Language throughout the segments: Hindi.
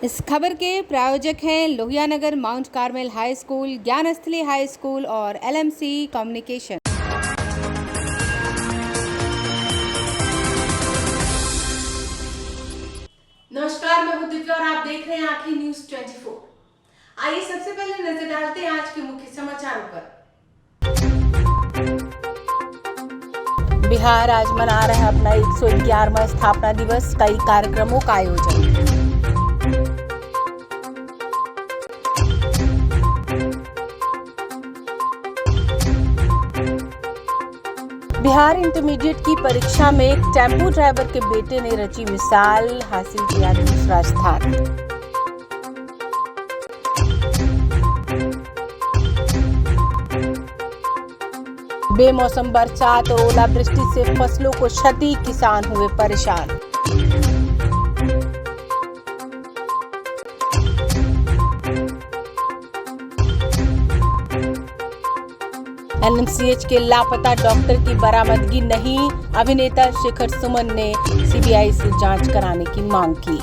इस खबर के प्रायोजक हैं Lohia Nagar mount Carmel high school, Gyansthali high school और LMC कम्युनिकेशन। नमस्कार, मैं हूं दिव्या और आप देख रहे हैं आखिर न्यूज 24। आइए सबसे पहले नजर डालते हैं आज के मुख्य समाचारों पर। बिहार आज मना रहा है अपना 111वां स्थापना दिवस, कई कार्यक्रमों का आयोजन। बिहार इंटरमीडिएट की परीक्षा में एक टेम्पो ड्राइवर के बेटे ने रची मिसाल, हासिल किया दूसरा स्थान। बेमौसम बरसात और ओलावृष्टि से फसलों को क्षति, किसान हुए परेशान। LMCH के लापता डॉक्टर की बरामदगी नहीं, अभिनेता शेखर सुमन ने CBI से जांच कराने की मांग की।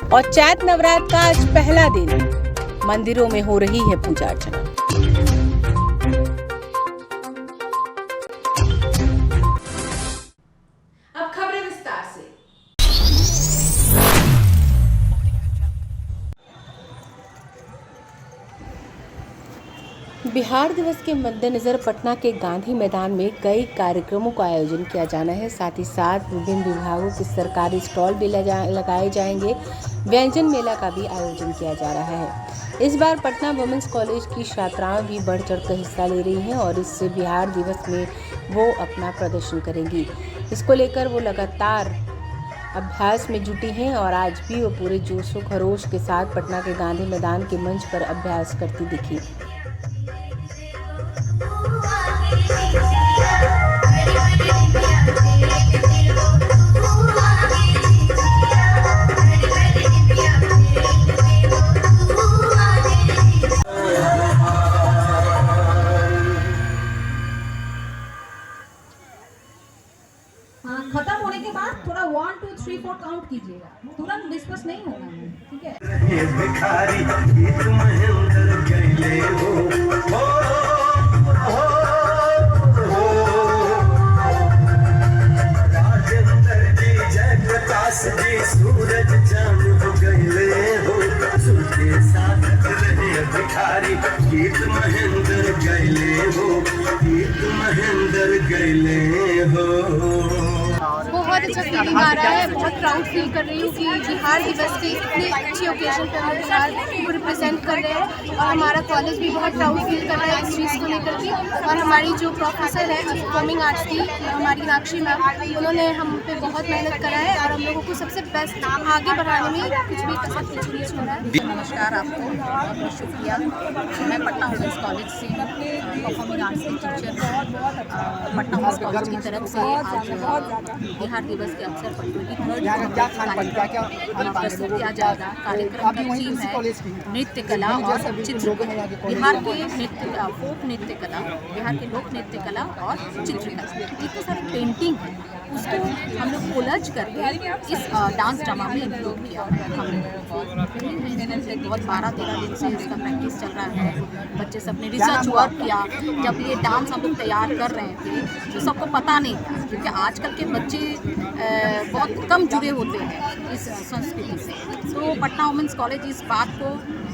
और चैत नवरात्र का आज पहला दिन, मंदिरों में हो रही है पूजा अर्चना। अब खबरें विस्तार से। बिहार दिवस के मद्देनजर पटना के गांधी मैदान में कई कार्यक्रमों का आयोजन किया जाना है। साथ ही साथ विभिन्न विभागों के सरकारी स्टॉल भी लगाए जाएंगे। व्यंजन मेला का भी आयोजन किया जा रहा है। इस बार पटना वुमेन्स कॉलेज की छात्राएं भी बढ़ चढ़कर हिस्सा ले रही हैं और इससे बिहार दिवस में वो अपना प्रदर्शन करेंगी। इसको लेकर वो लगातार अभ्यास में जुटी हैं और आज भी वो पूरे जोश व खरोश के साथ पटना के गांधी मैदान के मंच पर अभ्यास करती दिखी। खत्म होने के बाद थोड़ा 1 2 3 4 काउंट कीजिएगा, तुरंत डिस्कस नहीं होना है, ठीक है। सूरज चांद हो गए हो, सुनके साथ रहे भिखारी, गीत महेंद्र गैले हो, गीत महेंद्र गैले हो। बहुत अच्छा फीलिंग आ रहा है, बहुत प्राउड फील कर रही हूँ कि बिहार दिवस की इतनी अच्छी ओकेजन पर हम बिहार को रिप्रेजेंट कर रहे हैं और हमारा कॉलेज भी बहुत प्राउड फील कर रहा है इस चीज़ को लेकर के। और हमारी जो प्रोफेसर है परफॉर्मिंग आर्ट्स की, हमारी मीनाक्षी मैम, उन्होंने हम पे बहुत मेहनत करा है और हम लोगों को सबसे बेस्ट आगे बढ़ाने में कुछ भी कसर पीछे नहीं छोड़ा है। नमस्कार, आपको बहुत बहुत शुक्रिया। मैं पटना वुमेन्स कॉलेज से परफॉर्मिंग आर्ट्स की टीचर। पटना वुमेन्स कॉलेज की तरफ से आज बिहार दिवस के अवसर पर 23 प्रस्तुत किया जाएगा। कार्यक्रम का थीम है नृत्य कला और चित्रकला। बिहार के नृत्य, फोक नृत्य कला, बिहार के लोक नृत्य कला और चित्रकला, इतने सारे पेंटिंग है, उसको हम लोग कोलज करके इस डांस ड्रामा में इंक्लूड किया। हम बहुत 12-13 दिन से इसका प्रैक्टिस चल रहा है। बच्चे सब ने रिसर्च वर्क किया। जब ये डांस हम लोग तैयार कर रहे थे तो सबको पता नहीं था, क्योंकि आजकल के बच्चे बहुत कम जुड़े होते हैं इस संस्कृति से। तो पटना वुमेन्स कॉलेज इस बात को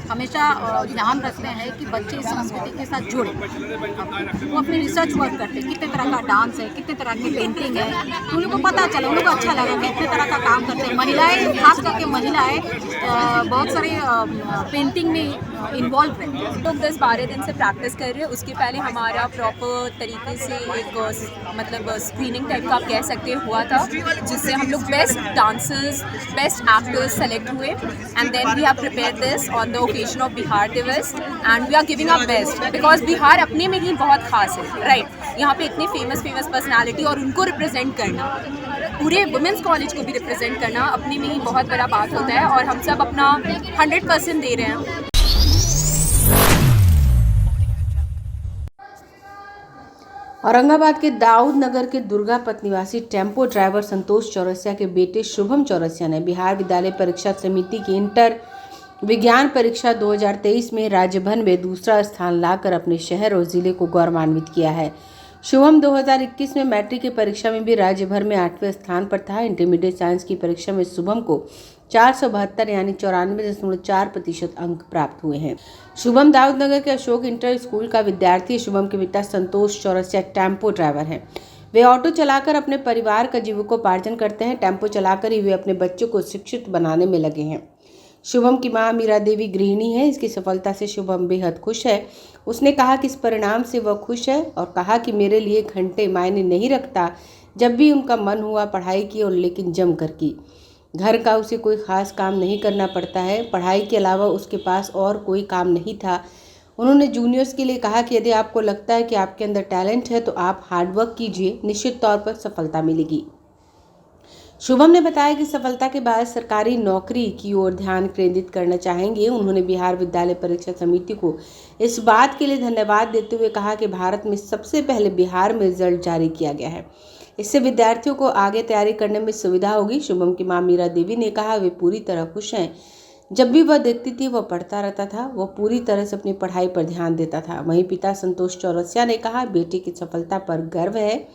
हमेशा ध्यान रखते हैं कि बच्चे इस संस्कृति के साथ जुड़े। वो अपने रिसर्च वर्क करते हैं, कितने तरह का डांस है, कितने तरह की पेंटिंग है, तो उन लोगों को पता चला, उन लोगों को अच्छा लगा कि इतने तरह का काम करते हैं। महिलाएं, खास करके महिलाएं बहुत सारे पेंटिंग में इन्वॉल्व है। लोग 10-12 दिन से प्रैक्टिस कर रहे हैं। उसके पहले हमारा प्रॉपर तरीके से एक मतलब स्क्रीनिंग टाइप का आप कह सकते हैं हुआ था, जिससे हम लोग best dancers, best actors select हुए and then we have prepared this on the occasion of Bihar Diwas and we are giving our best because Bihar अपने में ही बहुत खास है, राइट। यहाँ पे इतने फेमस पर्सनालिटी और उनको रिप्रेजेंट करना, पूरे वुमेन्स कॉलेज को भी रिप्रेजेंट करना अपने में ही बहुत बड़ा बात होता है और हम सब अपना 100% दे रहे हैं। औरंगाबाद के दाऊद नगर के दुर्गापत निवासी टेम्पो ड्राइवर संतोष चौरसिया के बेटे शुभम चौरसिया ने बिहार विद्यालय परीक्षा समिति की इंटर विज्ञान परीक्षा 2023 में राज्य भर में दूसरा स्थान लाकर अपने शहर और जिले को गौरवान्वित किया है। शुभम 2021 में मैट्रिक की परीक्षा में भी राज्य भर में 8वें स्थान पर था। इंटरमीडिएट साइंस की परीक्षा में शुभम को 472 यानी 94.4% अंक प्राप्त हुए हैं। शुभम दाऊदनगर के अशोक इंटर स्कूल का विद्यार्थी है। शुभम के पिता संतोष चौरसिया टेम्पो ड्राइवर हैं। वे ऑटो चलाकर अपने परिवार का जीविकोपार्जन करते हैं। टेम्पो चलाकर ही वे अपने बच्चों को शिक्षित बनाने में लगे हैं। शुभम की मां मीरा देवी गृहिणी है। इसकी सफलता से शुभम बेहद खुश है। उसने कहा कि इस परिणाम से वह खुश है और कहा कि मेरे लिए घंटे मायने नहीं रखता, जब भी उनका मन हुआ पढ़ाई की और लेकिन जम कर की। घर का उसे कोई खास काम नहीं करना पड़ता है। पढ़ाई के अलावा उसके पास और कोई काम नहीं था। उन्होंने जूनियर्स के लिए कहा कि यदि आपको लगता है कि आपके अंदर टैलेंट है तो आप हार्डवर्क कीजिए, निश्चित तौर पर सफलता मिलेगी। शुभम ने बताया कि सफलता के बाद सरकारी नौकरी की ओर ध्यान केंद्रित करना चाहेंगे। उन्होंने बिहार विद्यालय परीक्षा समिति को इस बात के लिए धन्यवाद देते हुए कहा कि भारत में सबसे पहले बिहार में रिजल्ट जारी किया गया है। इससे विद्यार्थियों को आगे तैयारी करने में सुविधा होगी। शुभम की मां मीरा देवी ने कहा वे पूरी तरह खुश हैं। जब भी वह देखती थी वह पढ़ता रहता था। वह पूरी तरह से अपनी पढ़ाई पर ध्यान देता था। वहीं पिता संतोष चौरसिया ने कहा बेटे की सफलता पर गर्व है।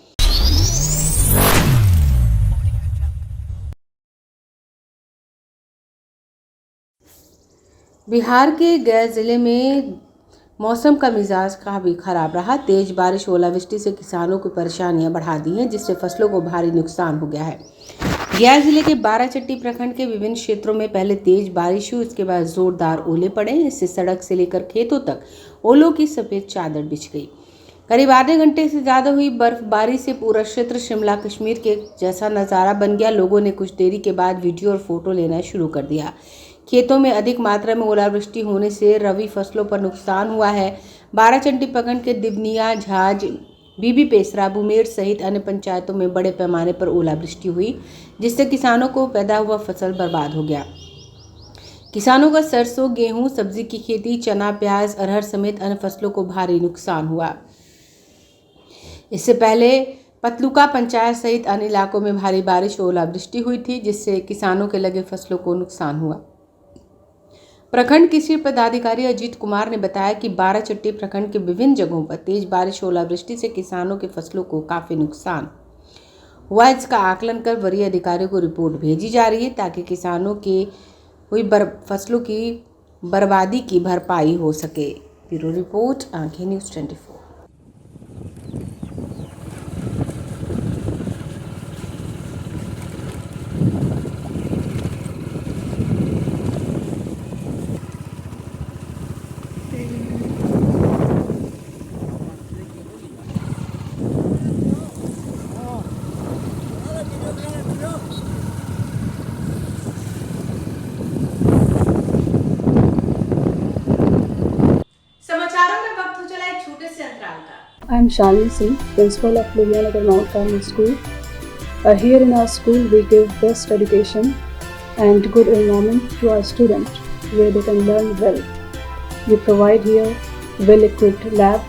बिहार के गया जिले में मौसम का मिजाज काफ़ी खराब रहा। तेज बारिश ओलावृष्टि से किसानों की परेशानियां बढ़ा दी हैं, जिससे फसलों को भारी नुकसान हो गया है। गया जिले के बाराचट्टी प्रखंड के विभिन्न क्षेत्रों में पहले तेज बारिश हुई, उसके बाद जोरदार ओले पड़े। इससे सड़क से लेकर खेतों तक ओलों की सफेद चादर बिछ गई। करीब आधे घंटे से ज़्यादा हुई बर्फबारी से पूरा क्षेत्र शिमला कश्मीर के जैसा नज़ारा बन गया। लोगों ने कुछ देरी के बाद वीडियो और फोटो लेना शुरू कर दिया। खेतों में अधिक मात्रा में ओलावृष्टि होने से रबी फसलों पर नुकसान हुआ है। बाराचट्टी प्रखंड के दिवनिया, झाज, बीबी पेसरा, बुमेर सहित अन्य पंचायतों में बड़े पैमाने पर ओलावृष्टि हुई, जिससे किसानों को पैदा हुआ फसल बर्बाद हो गया। किसानों का सरसों, गेहूं, सब्जी की खेती, चना, प्याज, अरहर समेत अन्य फसलों को भारी नुकसान हुआ। इससे पहले पतलुका पंचायत सहित अन्य इलाकों में भारी बारिश और ओलावृष्टि हुई थी, जिससे किसानों के लगे फसलों को नुकसान हुआ। प्रखंड कृषि पदाधिकारी अजीत कुमार ने बताया कि बाराचट्टी प्रखंड के विभिन्न जगहों पर तेज बारिश और ओलावृष्टि से किसानों के फसलों को काफी नुकसान हुआ। इसका आकलन कर वरीय अधिकारियों को रिपोर्ट भेजी जा रही है, ताकि किसानों के हुई फसलों की बर्बादी की भरपाई हो सके। ब्यूरो रिपोर्ट, आंखें news 24। I am Shalini Singh, Principal of Lohianagar Mount Carmel School. Here in our school, we give best education and good environment to our students, where they can learn well. We provide here well-equipped lab,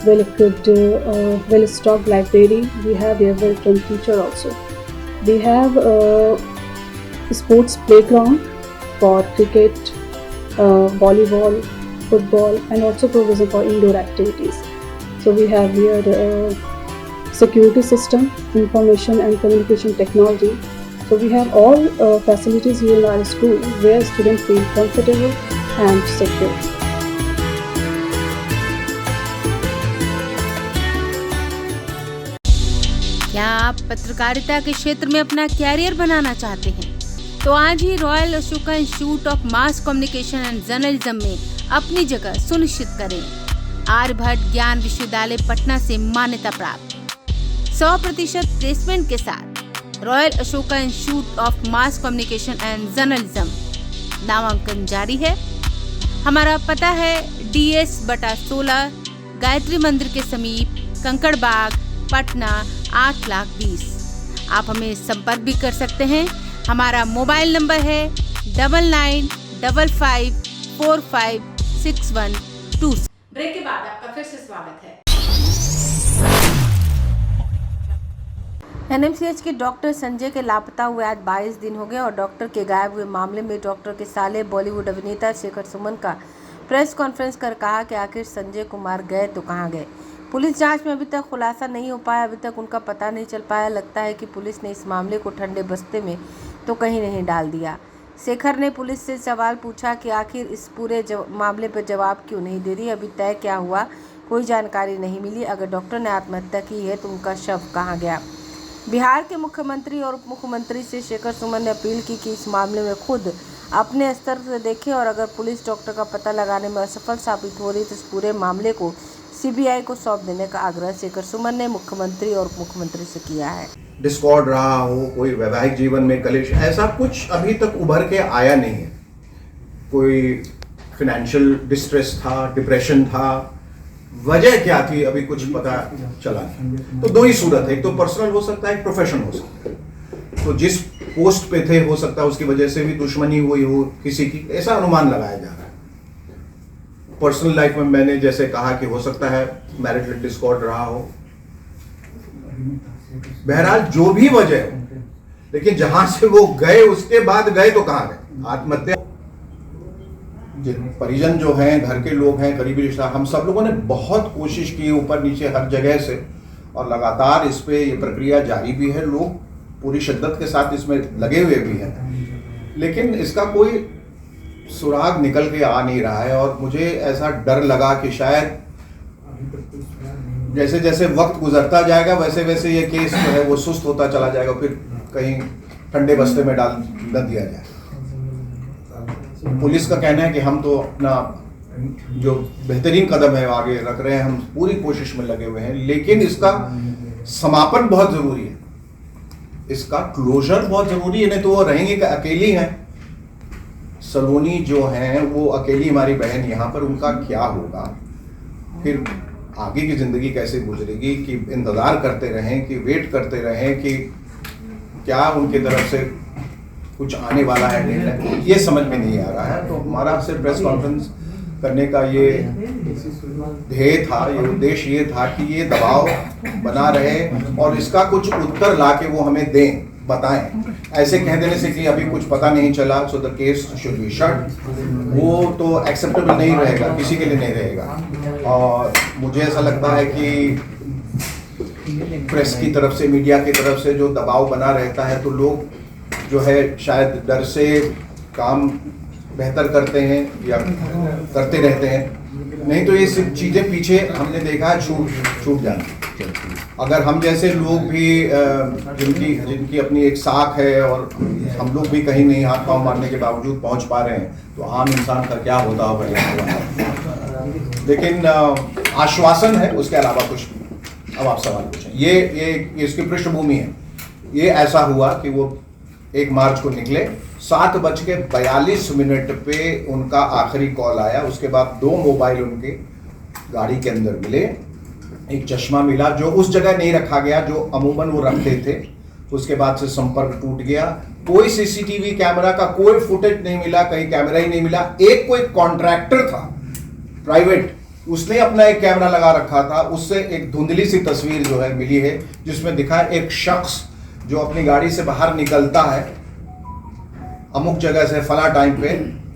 well-equipped, well-stocked library. We have here well-trained teacher also. We have a sports playground for cricket, volleyball, football, and also provision for indoor activities. So we have here security system, information and communication technology. So we have all facilities here in our school where students feel comfortable and secure. क्या आप पत्रकारिता के क्षेत्र में अपना कैरियर बनाना चाहते हैं? तो आज ही royal Ashoka institute of mass communication and journalism में अपनी जगह सुनिश्चित करें। आर्यभट्ट ज्ञान विश्वविद्यालय पटना से मान्यता प्राप्त 100% प्लेसमेंट के साथ royal Ashoka institute of mass communication and journalism नामांकन जारी है। हमारा पता है DS/16 गायत्री मंदिर के समीप, कंकड़ बाग, पटना 8,20,000। आप हमें संपर्क भी कर सकते हैं। हमारा मोबाइल नंबर है 9955456126। ब्रेक के बाद आपका फिर से स्वागत है। एनएमसीएच के डॉक्टर संजय के लापता हुए आज 22 दिन हो गए और डॉक्टर के गायब हुए मामले में डॉक्टर के साले बॉलीवुड अभिनेता शेखर सुमन का प्रेस कॉन्फ्रेंस कर कहा कि आखिर संजय कुमार गए तो कहां गए। पुलिस जांच में अभी तक खुलासा नहीं हो पाया, अभी तक उनका पता नहीं चल पाया। लगता है कि पुलिस ने इस मामले को ठंडे बस्ते में तो कहीं नहीं डाल दिया। शेखर ने पुलिस से सवाल पूछा कि आखिर इस पूरे मामले पर जवाब क्यों नहीं दे रही, अभी तय क्या हुआ, कोई जानकारी नहीं मिली। अगर डॉक्टर ने आत्महत्या की है तो उनका शव कहाँ गया। बिहार के मुख्यमंत्री और उप मुख्यमंत्री से शेखर सुमन ने अपील की कि इस मामले में खुद अपने स्तर से देखें और अगर पुलिस डॉक्टर का पता लगाने में असफल साबित हो रही तो इस पूरे मामले को सीबीआई को सौंप देने का आग्रह शेखर सुमन ने मुख्यमंत्री और उप मुख्यमंत्री से किया है। डिस्कॉर्ड रहा हो, कोई वैवाहिक जीवन में कलेश, ऐसा कुछ अभी तक उभर के आया नहीं है। कोई फाइनेंशियल डिस्ट्रेस था, डिप्रेशन था, वजह क्या थी अभी कुछ पता चला नहीं। तो दो ही सूरत है, एक तो पर्सनल हो सकता है, एक प्रोफेशनल हो सकता है। तो जिस पोस्ट पे थे हो सकता है उसकी वजह से भी दुश्मनी हुई हो किसी की, ऐसा अनुमान लगाया जा रहा है। पर्सनल लाइफ में मैंने जैसे कहा कि हो सकता है मैरिटल डिस्कॉर्ड रहा हो। बहरहाल जो भी वजह हो, लेकिन जहां से वो गए उसके बाद गए तो कहां गए। आत्महत्या परिजन जो हैं, घर के लोग हैं, करीबी रिश्ता, हम सब लोगों ने बहुत कोशिश की ऊपर नीचे हर जगह से, और लगातार इस पे ये प्रक्रिया जारी भी है। लोग पूरी शिद्दत के साथ इसमें लगे हुए भी हैं, लेकिन इसका कोई सुराग निकल के आ नहीं रहा है। और मुझे ऐसा डर लगा कि शायद जैसे जैसे वक्त गुजरता जाएगा वैसे वैसे ये केस जो है वो सुस्त होता चला जाएगा, फिर कहीं ठंडे बस्ते में डाल न दिया जाए। पुलिस का कहना है कि हम तो अपना जो बेहतरीन कदम है आगे रख रहे हैं, हम पूरी कोशिश में लगे हुए हैं, लेकिन इसका समापन बहुत जरूरी है, इसका क्लोजर बहुत जरूरी है। नहीं तो वो रहेंगे कि अकेली हैं। सलोनी जो हैं वो अकेली हमारी बहन यहाँ पर, उनका क्या होगा, फिर आगे की जिंदगी कैसे गुजरेगी। कि इंतजार करते रहें, कि वेट करते रहें कि क्या उनकी तरफ से कुछ आने वाला है निर्णय, ये समझ में नहीं आ रहा है। तो हमारा सिर्फ प्रेस कॉन्फ्रेंस करने का ये ध्येय था, ये उद्देश्य ये था कि ये दबाव बना रहे और इसका कुछ उत्तर ला के वो हमें दें, बताएं। ऐसे कह देने से कि अभी कुछ पता नहीं चला so the case should be shut, वो तो एक्सेप्टेबल नहीं रहेगा, किसी के लिए नहीं रहेगा। और मुझे ऐसा लगता है कि प्रेस की तरफ से, मीडिया की तरफ से जो दबाव बना रहता है तो लोग जो है शायद डर से काम बेहतर करते हैं या करते रहते हैं। नहीं तो ये सब चीज़ें पीछे हमने देखा है छूट जाना। अगर हम जैसे लोग भी जिनकी अपनी एक साख है और हम लोग भी कहीं नहीं हाथ पांव मारने के बावजूद पहुंच पा रहे हैं, तो आम इंसान का क्या होता होगा। लेकिन आश्वासन है, उसके अलावा कुछ नहीं। अब आप सवाल पूछें। ये इसकी पृष्ठभूमि है। ये ऐसा हुआ कि वो 1 मार्च को निकले, 7:42 पे उनका आखिरी कॉल आया। उसके बाद 2 मोबाइल उनके गाड़ी के अंदर मिले, एक चश्मा मिला जो उस जगह नहीं रखा गया जो अमूमन वो रखते थे। उसके बाद से संपर्क टूट गया। कोई सीसीटीवी कैमरा का कोई फुटेज नहीं मिला, कहीं कैमरा ही नहीं मिला। एक कोई कॉन्ट्रैक्टर था प्राइवेट, उसने अपना एक कैमरा लगा रखा था, उससे एक धुंधली सी तस्वीर जो है मिली है जिसमें दिखा एक शख्स जो अपनी गाड़ी से बाहर निकलता है अमुक जगह से फला टाइम पे,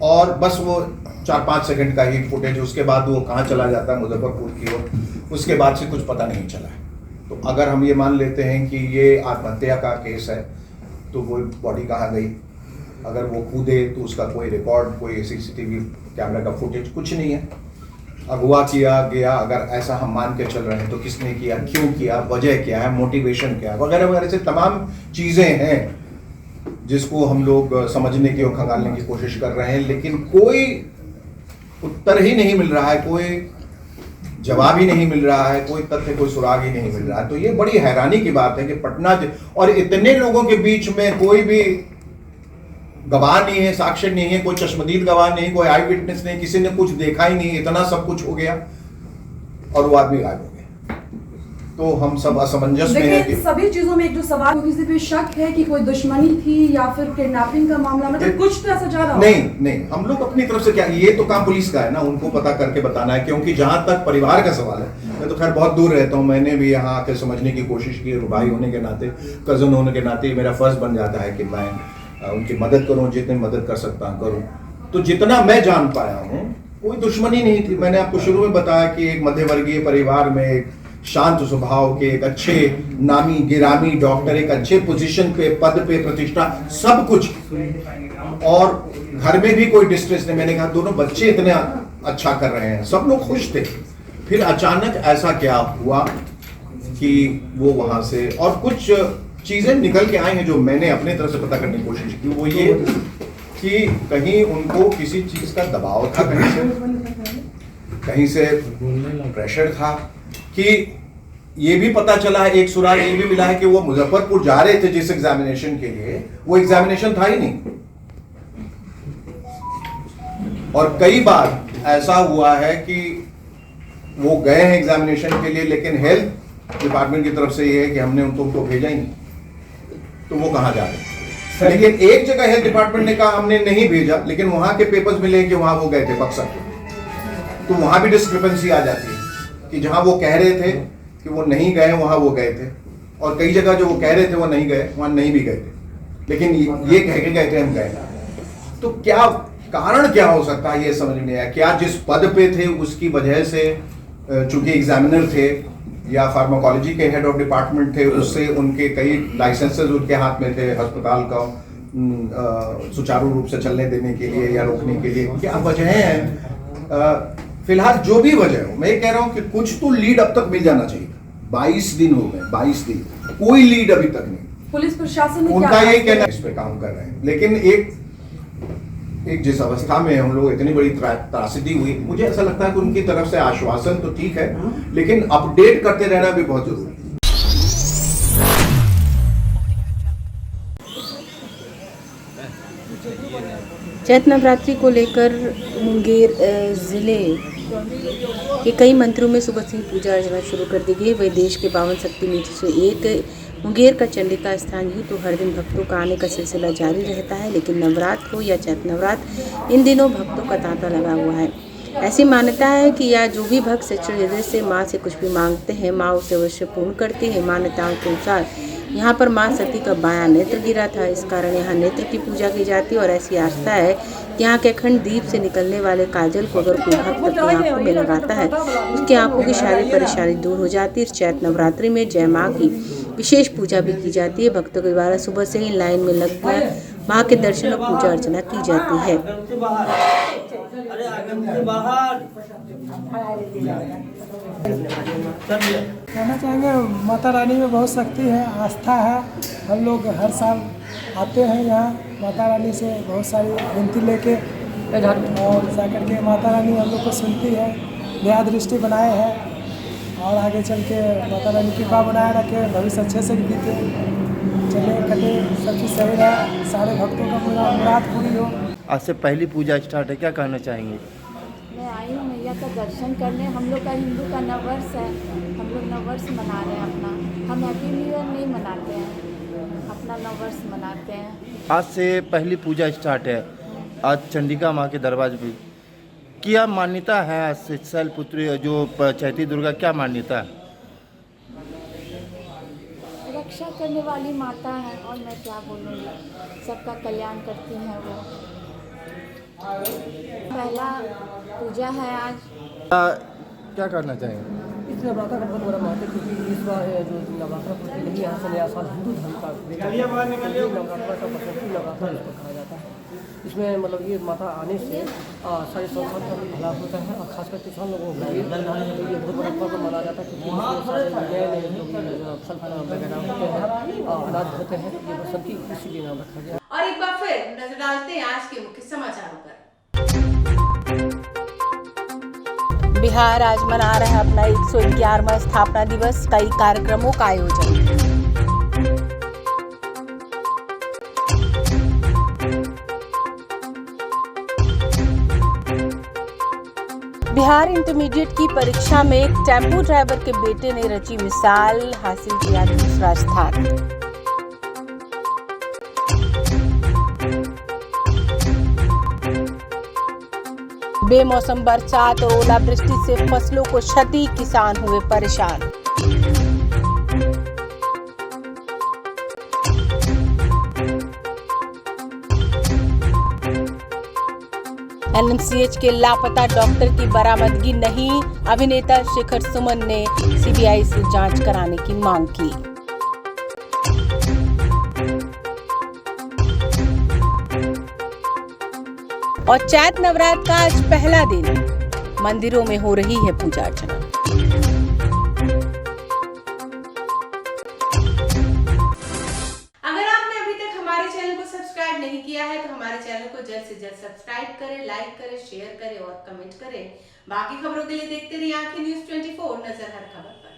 और बस वो 4-5 सेकंड का ही फुटेज। उसके बाद वो कहाँ चला जाता है मुजफ्फरपुर की ओर, उसके बाद से कुछ पता नहीं चला है। तो अगर हम ये मान लेते हैं कि ये आत्महत्या का केस है तो वो बॉडी कहाँ गई? अगर वो कूदे तो उसका कोई रिकॉर्ड, कोई सीसीटीवी कैमरा का फुटेज कुछ नहीं है। अगवा किया गया, अगर ऐसा हम मान के चल रहे हैं तो किसने किया, क्यों किया, वजह क्या है, मोटिवेशन क्या है, वगैरह वगैरह से तमाम चीज़ें हैं जिसको हम लोग समझने की और खंगालने की कोशिश कर रहे हैं, लेकिन कोई उत्तर ही नहीं मिल रहा है, कोई जवाब ही नहीं मिल रहा है, कोई तथ्य, कोई सुराग ही नहीं मिल रहा है। तो ये बड़ी हैरानी की बात है कि पटना और इतने लोगों के बीच में कोई भी गवाह नहीं है, साक्ष्य नहीं है, कोई चश्मदीद गवाह नहीं, कोई आई विटनेस नहीं, किसी ने कुछ देखा ही नहीं, इतना सब कुछ हो गया और वो आदमी गायब हो गया। तो हम सब असमंजस में हैं कि सभी चीजों में एक जो सवाल, किसी पे शक है कि कोई दुश्मनी थी या फिर किडनैपिंग का मामला, मतलब कुछ तो ऐसा ज्यादा नहीं, हम लोग अपनी तरफ से क्या, ये तो काम पुलिस का है ना, उनको पता करके बताना है। क्योंकि जहां तक परिवार का सवाल है, मैं तो खैर बहुत दूर रहता हूँ, मैंने भी यहाँ आकर समझने की कोशिश की, भाई होने के नाते, कज़न होने के नाते मेरा फ़र्ज़ बन जाता है कि मैं उनकी मदद करूँ, जितनी मदद कर सकता हूँ करूँ। तो जितना मैं जान पाया हूँ कोई दुश्मनी नहीं थी। मैंने आपको शुरू में बताया कि एक मध्यवर्गीय परिवार में एक शांत स्वभाव के, एक अच्छे नामी गिरामी डॉक्टर, एक अच्छे पोजीशन पे, पद पे, प्रतिष्ठा, सब कुछ, और घर में भी कोई डिस्ट्रेस नहीं। मैंने कहा दोनों बच्चे इतने अच्छा कर रहे हैं, सब लोग खुश थे। फिर अचानक ऐसा क्या हुआ कि वो वहां से, और कुछ चीजें निकल के आई हैं जो मैंने अपने तरफ से पता करने की कोशिश की। वो ये कि कहीं उनको किसी चीज का दबाव था, कहीं से प्रेशर था, कि ये भी पता चला है, एक सुराग ये भी मिला है कि वो मुजफ्फरपुर जा रहे थे जिस एग्जामिनेशन के लिए, वो एग्जामिनेशन था ही नहीं। और कई बार ऐसा हुआ है कि वो गए हैं एग्जामिनेशन के लिए, लेकिन हेल्थ डिपार्टमेंट की तरफ से ये है कि हमने उनको भेजा ही नहीं, तो वो कहाँ जा रहे हैं। लेकिन एक जगह हेल्थ डिपार्टमेंट ने कहा हमने नहीं भेजा, लेकिन वहां के पेपर्स मिले कि वहां वो गए थे बक्सर, तो वहां भी डिस्क्रिपेंसी आ जाती है कि जहां वो कह रहे थे कि वो नहीं गए वहां वो गए थे, और कई जगह जो वो कह रहे थे वो नहीं गए वहां नहीं भी गए थे, लेकिन ये कह के गए थे हम गए। तो क्या कारण क्या हो सकता है ये समझ में नहीं आया। क्या जिस पद पे थे उसकी वजह से, चूंकि एग्जामिनर थे या फार्माकोलॉजी के हेड ऑफ डिपार्टमेंट थे, उससे उनके कई लाइसेंसेस उनके हाथ में थे अस्पताल का सुचारू रूप से चलने देने के लिए या रोकने के लिए, क्या वजह है। फिलहाल जो भी वजह हो, मैं ये कह रहा हूं कि कुछ तो लीड अब तक मिल जाना चाहिए। 22 दिन हो गए, 22 दिन, कोई लीड अभी तक नहीं। पुलिस प्रशासन ने उनका ये कहना है इस पे काम कर रहे हैं, लेकिन एक जिस अवस्था में हम लोग, इतनी बड़ी त्रासदी हुई, मुझे ऐसा लगता है कि उनकी तरफ से आश्वासन तो ठीक है, लेकिन अपडेट करते रहना भी बहुत जरूरी है। चैत्र नवरात्रि को लेकर मुंगेर जिले के कई मंदिरों में सुबह से ही पूजा अर्चना शुरू कर दी गई। वही देश के 52 शक्तिपीठों से एक मुंगेर का चंडिका स्थान ही तो हर दिन भक्तों का आने का सिलसिला जारी रहता है, लेकिन नवरात्र हो या चैत्र नवरात्र, इन दिनों भक्तों का तांता लगा हुआ है। ऐसी मान्यता है कि या जो भी भक्त सच्चे हृदय से माँ से कुछ भी मांगते हैं, माँ उसे अवश्य पूर्ण करती है। मान्यताओं के अनुसार यहाँ पर माँ सती का बायां नेत्र गिरा था, इस कारण यहाँ नेत्र की पूजा की जाती है। और ऐसी आस्था है कि यहाँ के अखंड दीप से निकलने वाले काजल को अगर कोई भक्त अपनी आंखों में लगाता है, उसकी आंखों की सारी परेशानी दूर हो जाती है। इस चैत्र नवरात्रि में जय माँ की विशेष पूजा भी की जाती है। भक्तों के द्वारा सुबह से ही लाइन में लगकर माँ के दर्शन और पूजा अर्चना की जाती है। कहना चाहेंगे माता रानी में बहुत शक्ति है, आस्था है। हम लोग हर साल आते हैं यहाँ माता रानी से बहुत सारी विनती लेके, और जाकर के माता रानी हम लोग को सुनती है, दया दृष्टि बनाए हैं, और आगे चल के माता रानी कृपा बनाए रखे, भविष्य अच्छे से बीते, चले कटे, सब चीज़ सही रहे, सारे भक्तों का पूरा मुराद पूरी हो। आज से पहली पूजा स्टार्ट है, क्या कहना चाहेंगे? मैं आई हूँ मैया का दर्शन करने। हम लोग का हिंदू का नववर्ष है, हम लोग नववर्ष मना रहे हैं अपना। हम हैप्पी न्यू ईयर नहीं मनाते हैं, अपना नववर्ष मनाते हैं। आज से पहली पूजा स्टार्ट है, आज चंडिका माँ के दरबार पे क्या मान्यता है? आज से शैलपुत्री जो चैती दुर्गा, क्या मान्यता है? रक्षा करने वाली माता है, और मैं क्या बोलूँगी, सबका कल्याण करती हैं वो। पहला पूजा है आज। क्या करना चाहेंगे? इस नवरात्र का बहुत बड़ा महत्व है, क्योंकि इस बार है जो नवरात्र नहीं, यहाँ से नया साल हिंदू धर्म का नवरात्र का बसंती नवरात्र इसको कहा जाता है। इसमें मतलब ये माता आने से सारे संसार का भला होता है, और खासकर किसान लोगों को ये बहुत बड़ा पर्व माना जाता है, क्योंकि नए नए जो फल वगैरह होते हैं, अनाज होते हैं, ये बसंती इसीलिए नाम रखा गया। और एक बार फिर नजर डालते हैं आज के मुख्य समाचारों पर। बिहार आज मना रहा है अपना 111वां स्थापना दिवस, कई कार्यक्रमों का आयोजन। बिहार इंटरमीडिएट की परीक्षा में एक टेम्पो ड्राइवर के बेटे ने रची मिसाल, हासिल किया दूसरा स्थान। बेमौसम बरसात और ओलावृष्टि से फसलों को क्षति, किसान हुए परेशान। एनएमसीएच के लापता डॉक्टर की बरामदगी नहीं, अभिनेता शेखर सुमन ने सीबीआई से जांच कराने की मांग की। और चैत नवरात्र का आज पहला दिन, मंदिरों में हो रही है पूजा अर्चना। अगर आपने अभी तक हमारे चैनल को सब्सक्राइब नहीं किया है तो हमारे चैनल को जल्द से जल्द सब्सक्राइब करें, लाइक करें, शेयर करें और कमेंट करें। बाकी खबरों के लिए देखते रहिए आंखें न्यूज़ 24, नजर हर खबर पर।